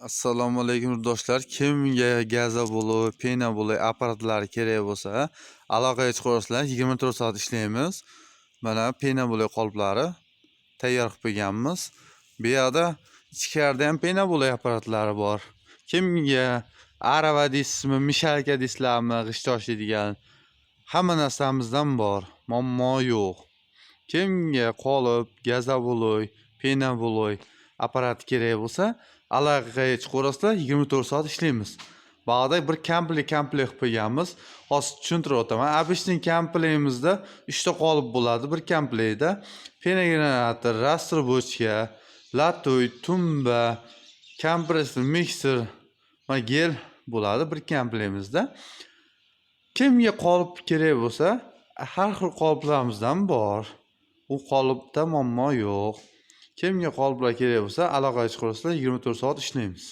Assalomu alaykum do'stlar. Kimga gaza bo'loy, pena bo'loy apparatlari kerak bo'lsa, aloqaga chiqarsizlar. 24 soat ishlaymiz. Mana pena bo'loy qolplari tayyor qilib qo'yganmiz. Bu yerda ichkarida ham pena bo'loy apparatlari bor. Kimga arava deysizmi, mishalka deysizlarmi, g'isht toshlaydigan hamma narsamizdan bor. Muammo yo'q. Kimga qolip, gaza bo'loy, pena bo'loy apparat kerak bo'lsa, aloqaga chiqaverasizlar, 24 soat ishlaymiz. Bog'da bir komplekt qilib qo'yganmiz. Hozir tushuntirib o'taman. Обычный komplektmizda 3 ta qolip bo'ladi bir komplektda. Pena generator, rastrobochka, latoy, tumba, kompressor, mikser va gel bo'ladi bir komplektmizda. Kimga qolip kerak bo'lsa, har xil qoliplarimizdan bor. U qolipda muammo yo'q. Kimga qoliplar kerak bo'lsa, aloqaga chiqarsizlar, 24 soat ishlaymiz.